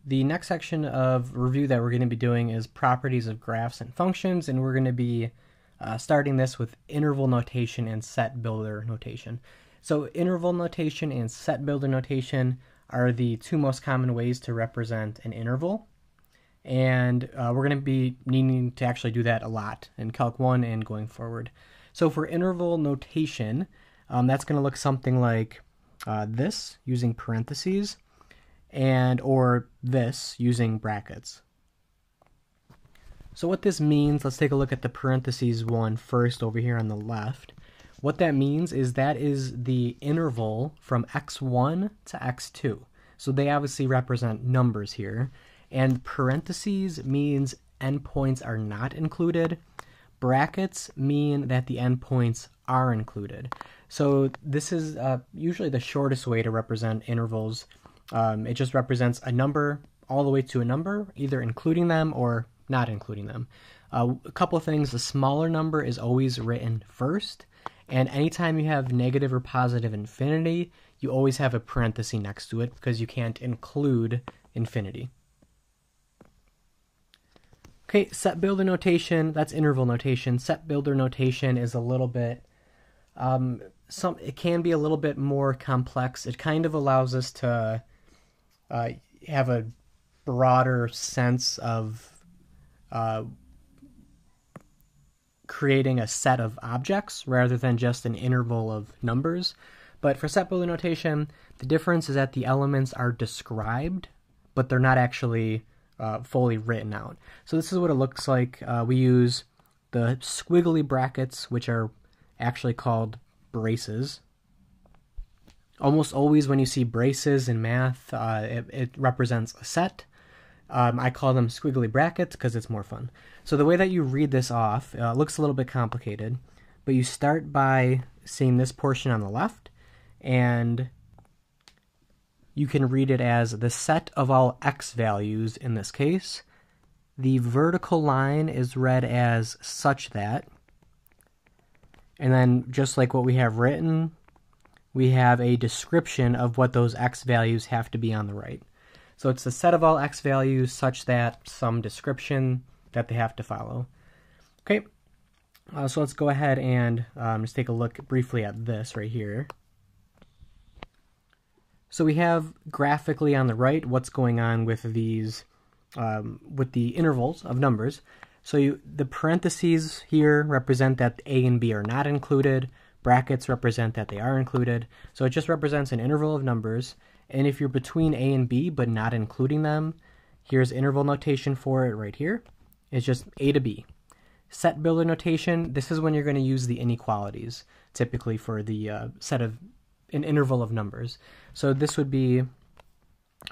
The next section of review that we're going to be doing is properties of graphs and functions, and we're going to be starting this with interval notation and set builder notation. So interval notation and set builder notation are the two most common ways to represent an interval, and we're going to be needing to actually do that a lot in Calc 1 and going forward. So for interval notation, that's going to look something like this using parentheses, and or this using brackets. So what this means, let's take a look at the parentheses one first over here on the left. What that means is that is the interval from x1 to x2. So they obviously represent numbers here. And parentheses means endpoints are not included. Brackets mean that the endpoints are included. So this is usually the shortest way to represent intervals. It just represents a number all the way to a number, either including them or not including them. A couple of things: the smaller number is always written first, and anytime you have negative or positive infinity, you always have a parenthesis next to it because you can't include infinity. Okay, set builder notation, that's interval notation. Set builder notation is a little bit, it can be a little bit more complex. It kind of allows us to have a broader sense of creating a set of objects rather than just an interval of numbers. But for set builder notation, the difference is that the elements are described, but they're not actually fully written out. So this is what it looks like. We use the squiggly brackets, which are actually called braces. Almost always when you see braces in math, it represents a set. I call them squiggly brackets because it's more fun. So the way that you read this off looks a little bit complicated, but you start by seeing this portion on the left, and you can read it as the set of all x values in this case. The vertical line is read as such that, and then just like what we have written, we have a description of what those x values have to be on the right. So it's the set of all x values such that some description that they have to follow. Okay, so let's go ahead and just take a look briefly at this right here. So we have graphically on the right what's going on with these, with the intervals of numbers. So the parentheses here represent that A and B are not included. Brackets represent that they are included. So it just represents an interval of numbers. And if you're between A and B but not including them, here's interval notation for it right here. It's just A to B. Set builder notation, this is when you're going to use the inequalities, typically for the set of an interval of numbers. So this would be,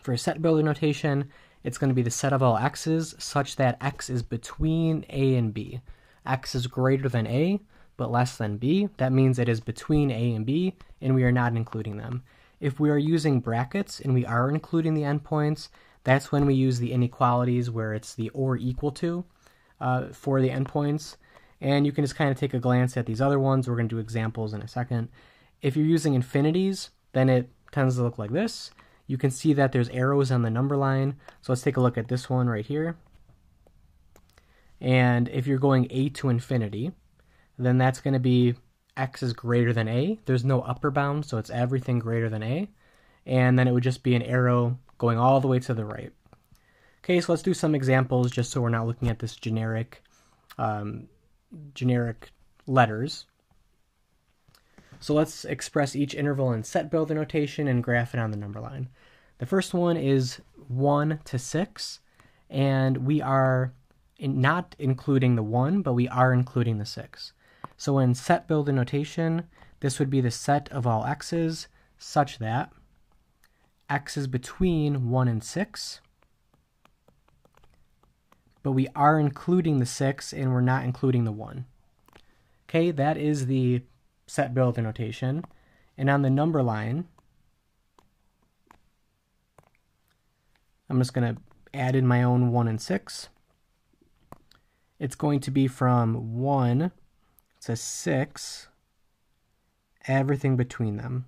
for set builder notation, it's going to be the set of all x's such that x is between A and B. X is greater than A, but less than B. That means it is between A and B, and we are not including them. If we are using brackets and we are including the endpoints, that's when we use the inequalities where it's the or equal to for the endpoints. And you can just kind of take a glance at these other ones. We're going to do examples in a second. If you're using infinities, then it tends to look like this. You can see that there's arrows on the number line. So let's take a look at this one right here. And if you're going A to infinity, then that's going to be x is greater than A. There's no upper bound, so it's everything greater than A. And then it would just be an arrow going all the way to the right. Okay, so let's do some examples just so we're not looking at this generic letters. So let's express each interval in set builder notation and graph it on the number line. The first one is 1 to 6, and we are not including the 1, but we are including the 6. So in set builder notation, this would be the set of all x's such that x is between 1 and 6, but we are including the 6 and we're not including the 1. Okay, that is the set builder notation. And on the number line, I'm just going to add in my own 1 and 6. It's going to be from 1 to 6, everything between them.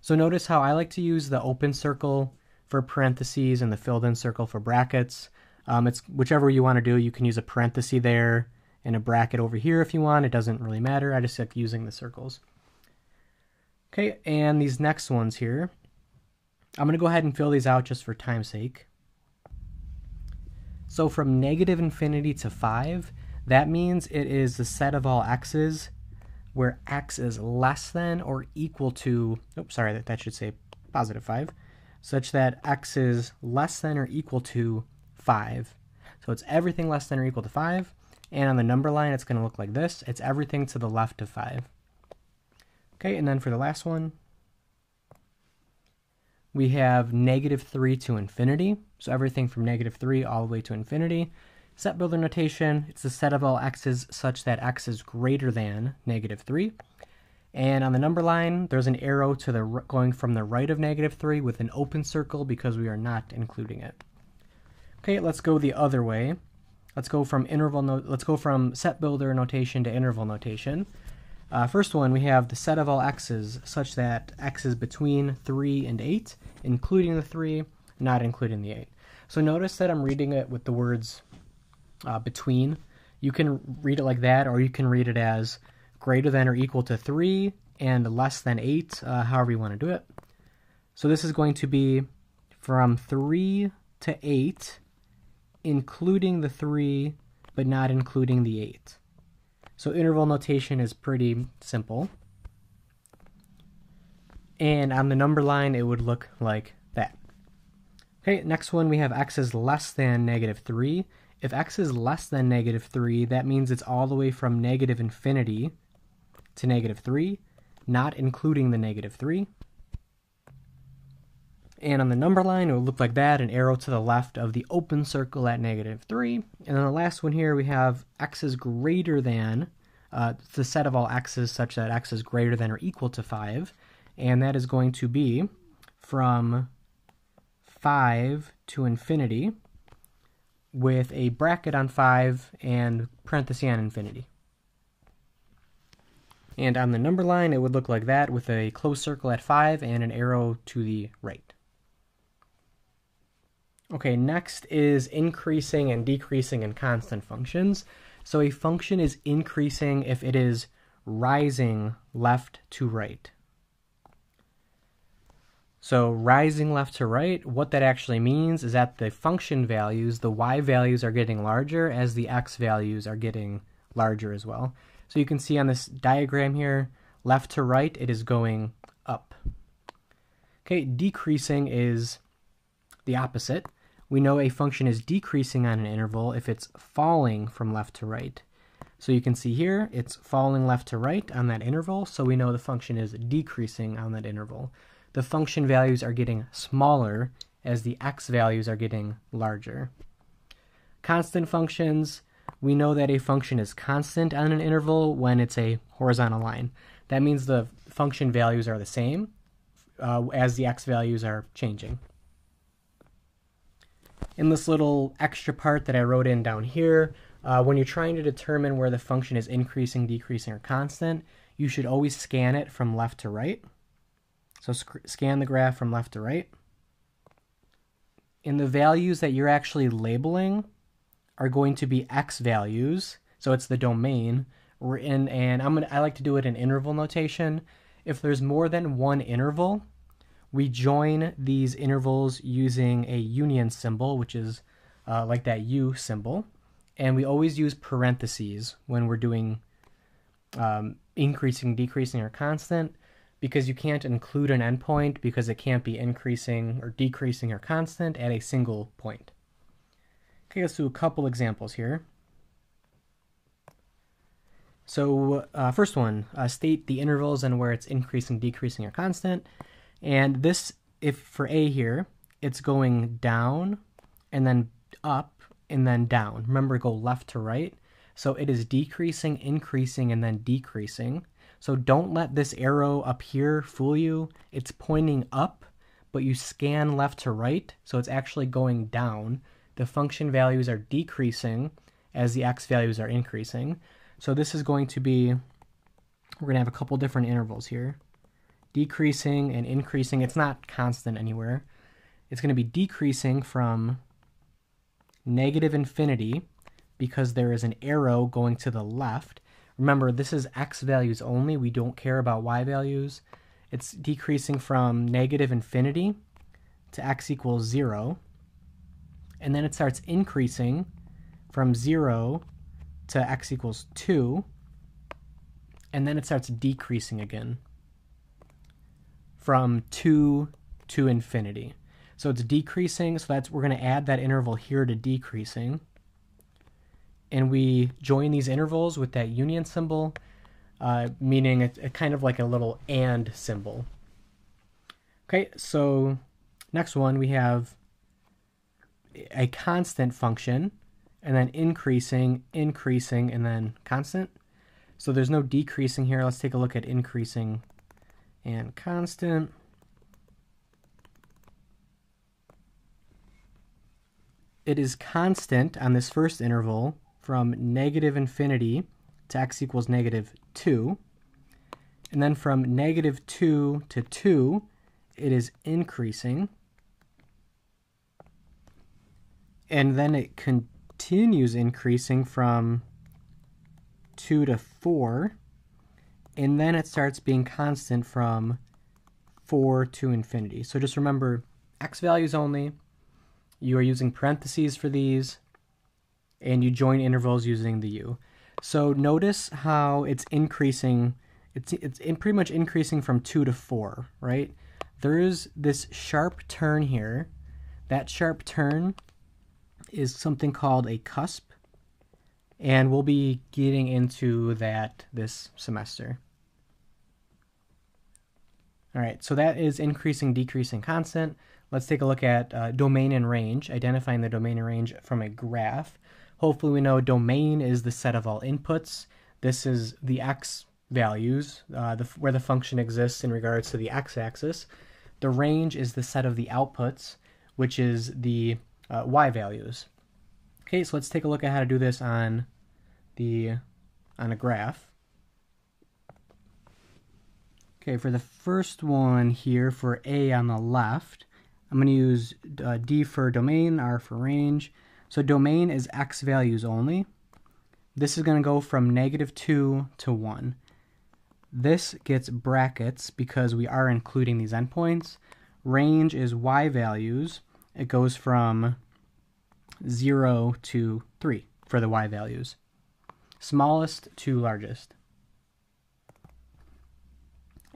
So notice how I like to use the open circle for parentheses and the filled in circle for brackets. It's whichever you want to do. You can use a parenthesis there and a bracket over here if you want. It doesn't really matter. I just like using the circles. Okay, and these next ones here, I'm going to go ahead and fill these out just for time's sake. So from negative infinity to 5, that means it is the set of all x's where x is less than or equal to, oops, sorry, that should say positive 5, such that x is less than or equal to 5. So it's everything less than or equal to 5, and on the number line it's going to look like this. It's everything to the left of 5. Okay, and then for the last one, we have negative 3 to infinity, so everything from negative 3 all the way to infinity. Set builder notation, it's the set of all x's such that x is greater than negative 3. And on the number line, there's an arrow to the going from the right of negative 3 with an open circle because we are not including it. Okay, let's go the other way. Let's go from set builder notation to interval notation. First one, we have the set of all x's such that x is between 3 and 8, including the 3, not including the 8. So notice that I'm reading it with the words between. You can read it like that, or you can read it as greater than or equal to 3 and less than 8, however you want to do it. So this is going to be from 3 to 8, including the 3, but not including the 8. So interval notation is pretty simple. And on the number line, it would look like that. Okay, next one, we have x is less than negative 3. If x is less than negative 3, that means it's all the way from negative infinity to negative 3, not including the negative 3. And on the number line, it would look like that, an arrow to the left of the open circle at negative 3. And then the last one here, we have x is greater than, the set of all x's such that x is greater than or equal to 5. And that is going to be from 5 to infinity with a bracket on 5 and parenthesis on infinity. And on the number line, it would look like that with a closed circle at 5 and an arrow to the right. Okay, next is increasing and decreasing in constant functions. So a function is increasing if it is rising left to right. So rising left to right, what that actually means is that the function values, the y values are getting larger as the x values are getting larger as well. So you can see on this diagram here, left to right, it is going up. Okay, decreasing is the opposite. We know a function is decreasing on an interval if it's falling from left to right. So you can see here, it's falling left to right on that interval, so we know the function is decreasing on that interval. The function values are getting smaller as the x values are getting larger. Constant functions, we know that a function is constant on an interval when it's a horizontal line. That means the function values are the same as the x values are changing. In this little extra part that I wrote in down here, when you're trying to determine where the function is increasing, decreasing, or constant, you should always scan it from left to right. So scan the graph from left to right. And the values that you're actually labeling are going to be x values, so it's the domain. I like to do it in interval notation. If there's more than one interval, we join these intervals using a union symbol, which is like that U symbol. And we always use parentheses when we're doing increasing, decreasing, or constant, because you can't include an endpoint because it can't be increasing or decreasing or constant at a single point. Okay, let's do a couple examples here. So first one, state the intervals and where it's increasing, decreasing, or constant. And this, if for A here, it's going down and then up and then down. Remember, go left to right. So it is decreasing, increasing, and then decreasing. So don't let this arrow up here fool you. It's pointing up, but you scan left to right, so it's actually going down. The function values are decreasing as the x values are increasing. So this is going to be, we're going to have a couple different intervals here. Decreasing and increasing. It's not constant anywhere. it's going to be decreasing from negative infinity because there is an arrow going to the left. Remember, this is x values only. We don't care about y values. It's decreasing from negative infinity to x equals 0. And then it starts increasing from 0 to x equals 2. And then it starts decreasing again from 2 to infinity. So it's decreasing, so we're going to add that interval here to decreasing. And we join these intervals with that union symbol, meaning it's kind of like a little and symbol. Okay, so next one we have a constant function, and then increasing, and then constant. So there's no decreasing here. Let's take a look at increasing and constant. It is constant on this first interval from negative infinity to x equals negative 2. And then from negative 2 to 2, it is increasing. And then it continues increasing from 2 to 4. And then it starts being constant from 4 to infinity. So just remember, x values only. You are using parentheses for these, and you join intervals using the u. So notice how it's increasing. It's pretty much increasing from 2 to 4, right? There is this sharp turn here. That sharp turn is something called a cusp, and we'll be getting into that this semester. All right, so that is increasing, decreasing, constant. Let's take a look at domain and range, identifying the domain and range from a graph. Hopefully we know domain is the set of all inputs. This is the x values, where the function exists in regards to the x-axis. The range is the set of the outputs, which is the y values. Okay, so let's take a look at how to do this on a graph. Okay, for the first one here, for A on the left, I'm going to use D for domain, R for range. So domain is x values only. This is going to go from negative 2 to 1. This gets brackets because we are including these endpoints. Range is y values. It goes from 0 to 3 for the y values. Smallest to largest.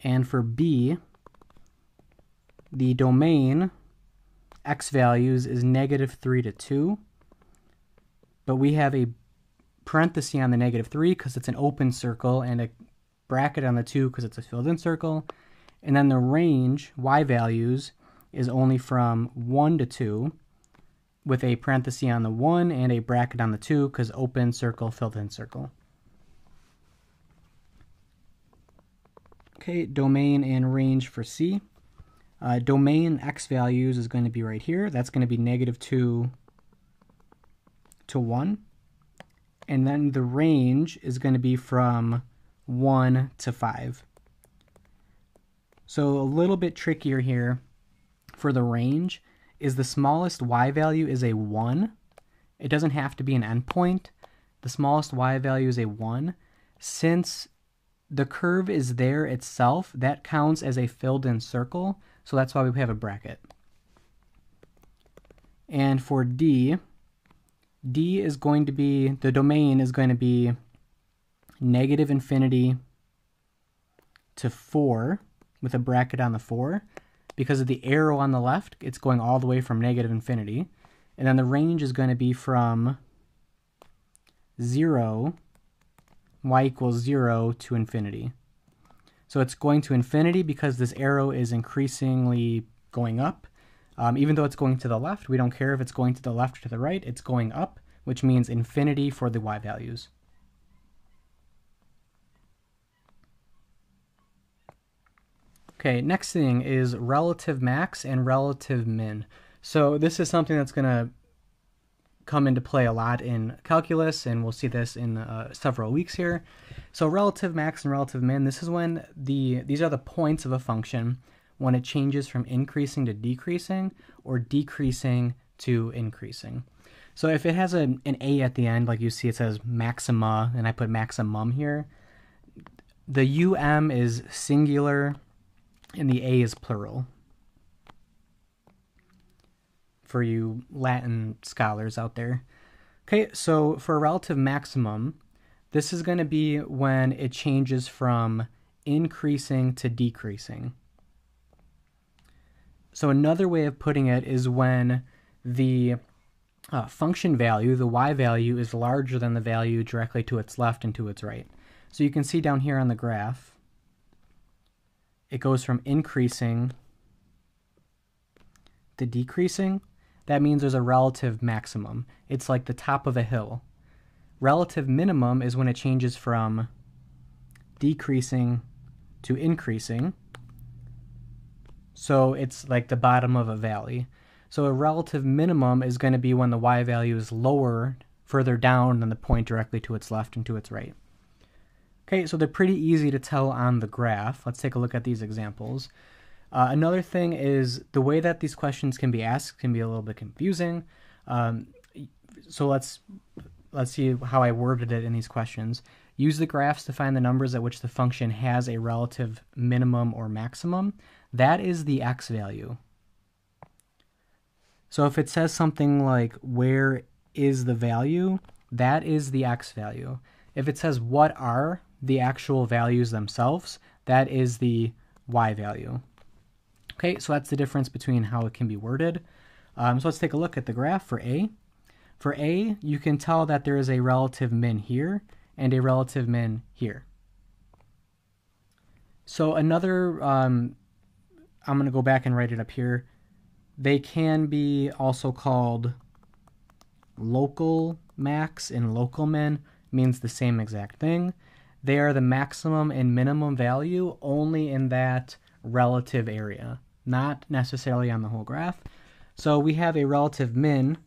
And for B, the domain x values is negative 3 to 2, but we have a parenthesis on the negative 3 because it's an open circle, and a bracket on the 2 because it's a filled-in circle. And then the range, y values, is only from 1 to 2, with a parenthesis on the 1 and a bracket on the 2 because open circle, filled-in circle. Okay, domain and range for C. Domain x values is going to be right here. That's going to be negative 2 to 1. And then the range is going to be from 1 to 5. So a little bit trickier here for the range is the smallest y value is a 1. It doesn't have to be an endpoint. The smallest y value is a 1. Since the curve is there itself, that counts as a filled-in circle, so that's why we have a bracket. And for D, D is going to be, the domain is going to be negative infinity to 4, with a bracket on the 4. Because of the arrow on the left, it's going all the way from negative infinity. And then the range is going to be from 0, y equals 0 to infinity. So it's going to infinity because this arrow is increasingly going up. Even though it's going to the left, we don't care if it's going to the left or to the right, it's going up, which means infinity for the y values. Okay, next thing is relative max and relative min. So this is something that's going to come into play a lot in calculus, and we'll see this in several weeks here. So relative max and relative min, this is when these are the points of a function when it changes from increasing to decreasing or decreasing to increasing. So if it has an A at the end, like you see it says maxima, and I put maximum here, the UM is singular and the A is plural. For you Latin scholars out there. Okay, so for a relative maximum, this is going to be when it changes from increasing to decreasing. So another way of putting it is when the function value, the y value, is larger than the value directly to its left and to its right. So you can see down here on the graph, it goes from increasing to decreasing. That means there's a relative maximum. It's like the top of a hill. Relative minimum is when it changes from decreasing to increasing. So it's like the bottom of a valley. So a relative minimum is going to be when the y value is lower, further down than the point directly to its left and to its right. Okay, so they're pretty easy to tell on the graph. Let's take a look at these examples. Another thing is the way that these questions can be asked can be a little bit confusing. So let's see how I worded it in these questions. Use the graphs to find the numbers at which the function has a relative minimum or maximum. That is the x value. So if it says something like, where is the value, that is the x value. If it says, what are the actual values themselves, that is the y value. Okay, so that's the difference between how it can be worded. So let's take a look at the graph for A. For A, you can tell that there is a relative min here and a relative min here. So another, I'm going to go back and write it up here. They can be also called local max and local min, means the same exact thing. They are the maximum and minimum value only in that relative area, not necessarily on the whole graph. So we have a relative min.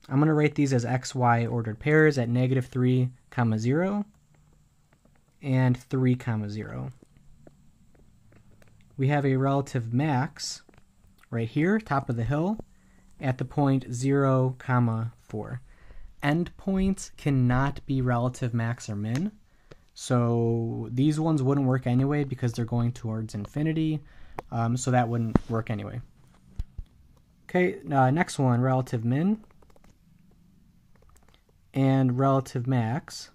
I'm going to write these as x, y ordered pairs at -3, 0, and 3, 0. We have a relative max right here, top of the hill, at the point 0, 4. Endpoints cannot be relative max or min. So these ones wouldn't work anyway because they're going towards infinity. So that wouldn't work anyway. Okay, next one, relative min and relative max.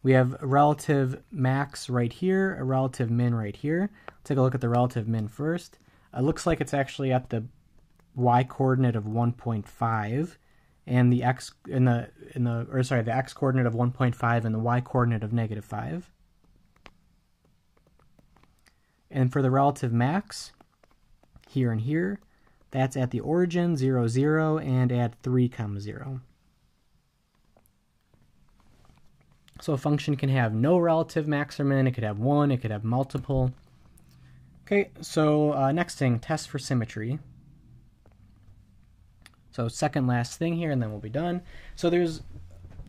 We have a relative max right here, a relative min right here. Take a look at the relative min first. It looks like it's actually at the y coordinate of 1.5 and the x the x coordinate of 1.5 and the y coordinate of -5. And for the relative max, here and here, that's at the origin 0, 0 and at 3, 0. So a function can have no relative max or min, it could have one, it could have multiple. Okay, so next thing, test for symmetry. So second last thing here, and then we'll be done. So there's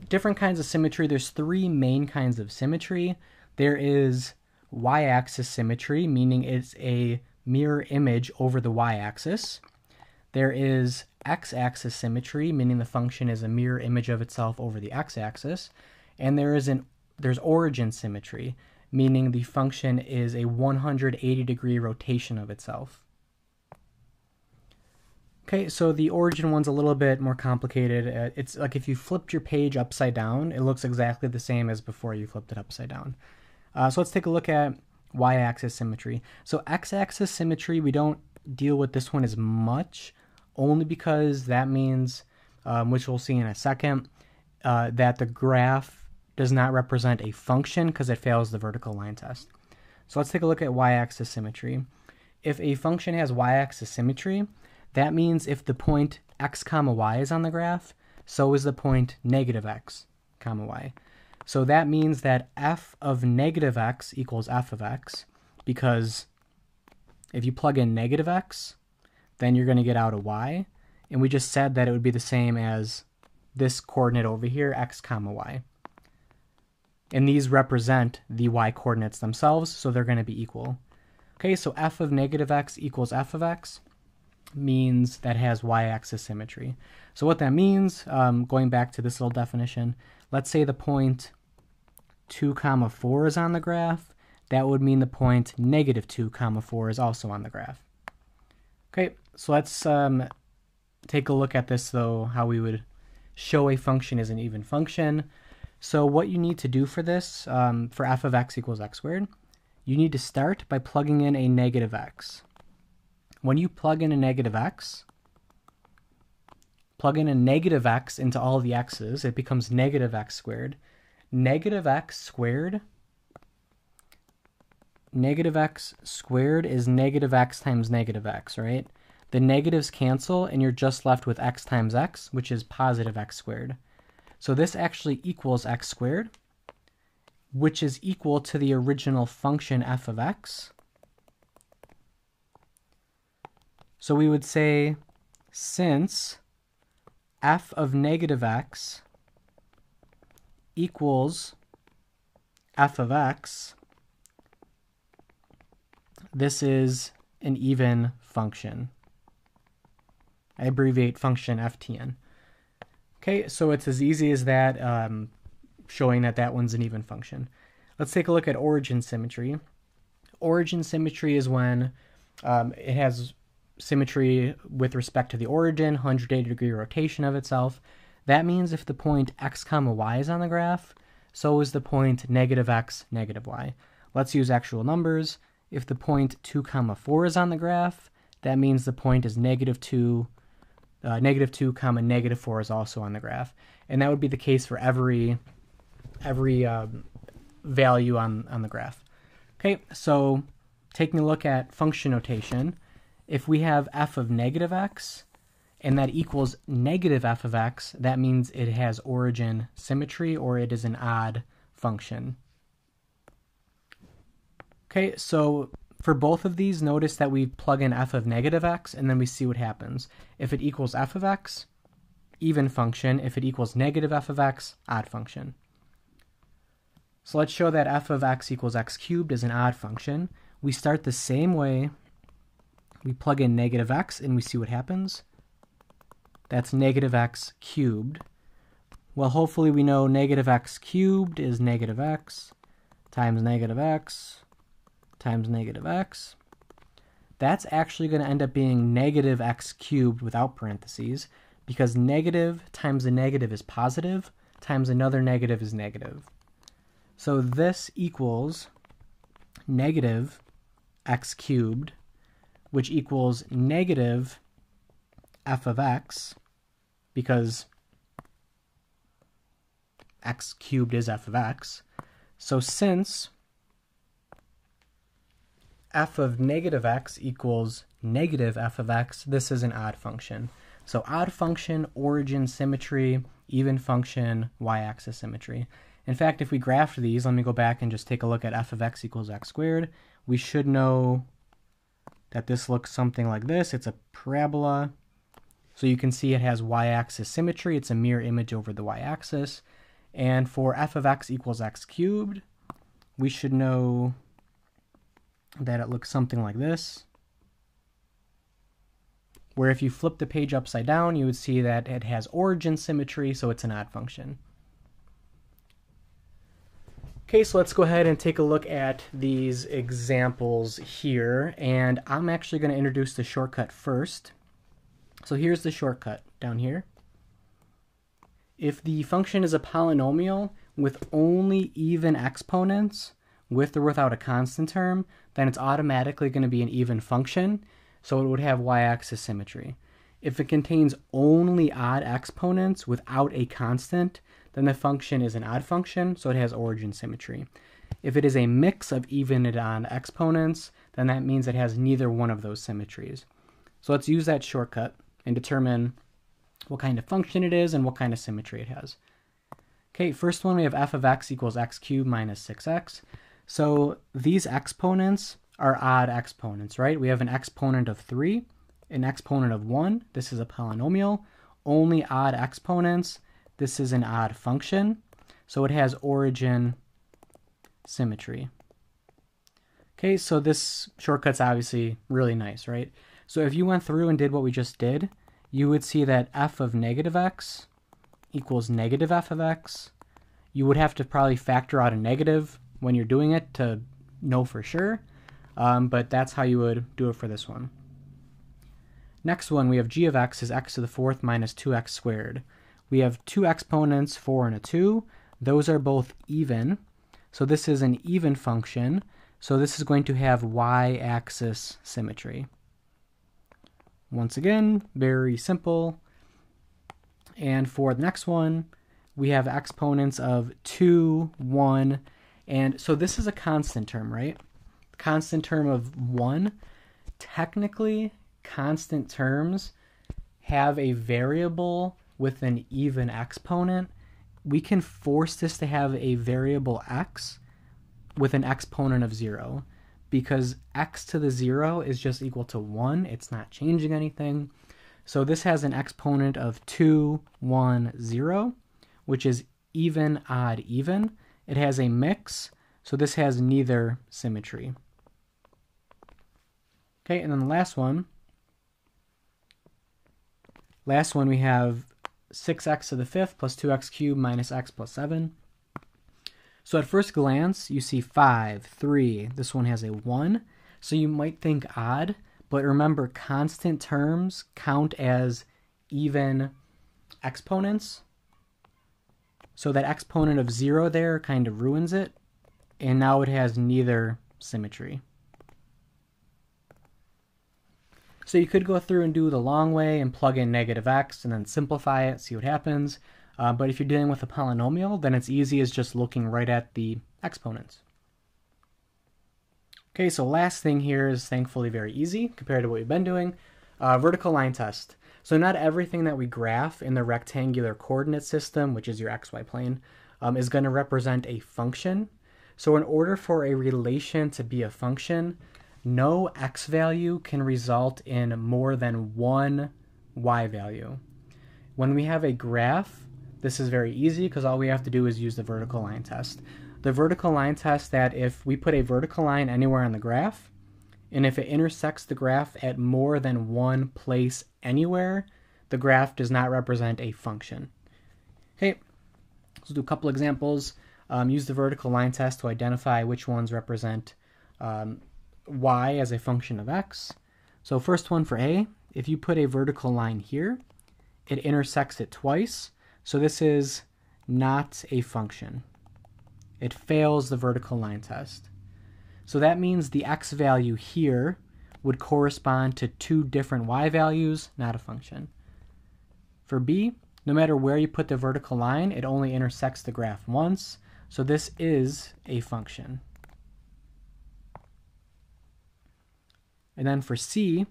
different kinds of symmetry. There's three main kinds of symmetry. There is y-axis symmetry, meaning it's a mirror image over the y-axis. There is x-axis symmetry, meaning the function is a mirror image of itself over the x-axis. And there's origin symmetry, meaning the function is a 180-degree rotation of itself. Okay, so the origin one's a little bit more complicated. It's like if you flipped your page upside down, it looks exactly the same as before you flipped it upside down. So let's take a look at y-axis symmetry. So x-axis symmetry, we don't deal with this one as much, only because that means, which we'll see in a second, that the graph does not represent a function because it fails the vertical line test. So let's take a look at y-axis symmetry. If a function has y-axis symmetry, that means if the point x, y is on the graph, so is the point -x, y. So that means that f of -x equals f of x, because if you plug in -x, then you're going to get out a y, and we just said that it would be the same as this coordinate over here, x, y. And these represent the y coordinates themselves, so they're going to be equal. Okay, so f of negative x equals f of x means that has y-axis symmetry. So what that means, going back to this little definition, let's say the point 2, 4 is on the graph. That would mean the point negative 2, 4 is also on the graph. Okay, so let's take a look at this, though, how we would show a function as an even function. So what you need to do for this, for f of x equals x squared, you need to start by plugging in a negative x. When you plug in a negative x, plug in a negative x into all the x's, it becomes negative x squared. Negative x squared is negative x times negative x, right? The negatives cancel, and you're just left with x times x, which is positive x squared. So this actually equals x squared, which is equal to the original function f of x. So we would say, since f of negative x equals f of x, this is an even function. I abbreviate function ftn. Okay, so it's as easy as that, showing that that one's an even function. Let's take a look at origin symmetry. Origin symmetry is when it has symmetry with respect to the origin, 180-degree rotation of itself. That means if the point x comma y is on the graph, so is the point negative x, negative y. Let's use actual numbers. If the point 2, 4 is on the graph, that means the point is negative 2, negative 4 is also on the graph. And that would be the case for every value on the graph. Okay, so taking a look at function notation, if we have f of negative x, and that equals negative f of x, that means it has origin symmetry, or it is an odd function. Okay, so for both of these, notice that we plug in f of negative x, and then we see what happens. If it equals f of x, even function. If it equals negative f of x, odd function. So let's show that f of x equals x cubed is an odd function. We start the same way. We plug in negative x, and we see what happens. That's negative x cubed. Well, hopefully we know negative x cubed is negative x times negative x times negative x. That's actually going to end up being negative x cubed without parentheses, because negative times a negative is positive, times another negative is negative. So this equals negative x cubed, which equals negative f of x, because x cubed is f of x. So since f of negative x equals negative f of x, this is an odd function. So odd function, origin symmetry, even function, y-axis symmetry. In fact, if we graph these, let me go back and just take a look at f of x equals x squared. We should know that this looks something like this. It's a parabola. So you can see it has y-axis symmetry. It's a mirror image over the y-axis. And for f of x equals x cubed, we should know that it looks something like this, where if you flip the page upside down, you would see that it has origin symmetry, so it's an odd function. Okay, so let's go ahead and take a look at these examples here, and I'm actually going to introduce the shortcut first. So here's the shortcut down here. If the function is a polynomial with only even exponents, with or without a constant term, then it's automatically going to be an even function, so it would have y-axis symmetry. If it contains only odd exponents without a constant, then the function is an odd function, so it has origin symmetry. If it is a mix of even and odd exponents, then that means it has neither one of those symmetries. So let's use that shortcut and determine what kind of function it is and what kind of symmetry it has. Okay, first one, we have f of x equals x cubed minus 6x. So these exponents are odd exponents, right? We have an exponent of 3, an exponent of 1. This is a polynomial. Only odd exponents. This is an odd function. So it has origin symmetry. Okay, so this shortcut's obviously really nice, right? So if you went through and did what we just did, you would see that f of negative x equals negative f of x. You would have to probably factor out a negative when you're doing it to know for sure, but that's how you would do it for this one. Next one, we have g of x is x to the fourth minus 2x squared. We have two exponents, 4 and a 2. Those are both even. So this is an even function. So this is going to have y-axis symmetry. Once again, very simple. And for the next one, we have exponents of 2, 1, and so this is a constant term, right? Constant term of 1. Technically, constant terms have a variable with an even exponent. We can force this to have a variable x with an exponent of 0 because x to the 0 is just equal to 1. It's not changing anything. So this has an exponent of 2, 1, 0, which is even, odd, even. It has a mix, so this has neither symmetry. Okay, and then the last one we have 6x to the fifth plus 2x cubed minus x plus 7. So at first glance, you see 5, 3. This one has a 1. So you might think odd, but remember constant terms count as even exponents. So that exponent of 0 there kind of ruins it. And now it has neither symmetry. So you could go through and do the long way and plug in negative x and then simplify it, see what happens. But if you're dealing with a polynomial, then it's easy as just looking right at the exponents. Okay, so last thing here is thankfully very easy compared to what we've been doing. Vertical line test. So not everything that we graph in the rectangular coordinate system, which is your xy plane, is going to represent a function. So in order for a relation to be a function, no x value can result in more than one y value. When we have a graph, this is very easy because all we have to do is use the vertical line test. The vertical line test that if we put a vertical line anywhere on the graph, and if it intersects the graph at more than one place anywhere, the graph does not represent a function. Okay, let's do a couple examples. Use the vertical line test to identify which ones represent y as a function of x. So first one for A, if you put a vertical line here, it intersects it twice. So this is not a function. It fails the vertical line test. So that means the x value here would correspond to two different y values, not a function. For B, no matter where you put the vertical line, it only intersects the graph once. So this is a function. And then for C,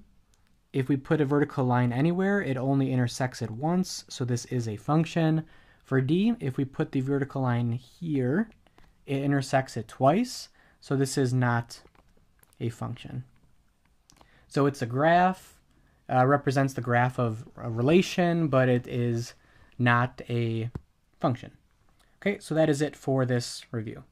if we put a vertical line anywhere, it only intersects it once, so this is a function. For D, if we put the vertical line here, it intersects it twice, so this is not a function. So it's a graph, represents the graph of a relation, but it is not a function. Okay, so that is it for this review.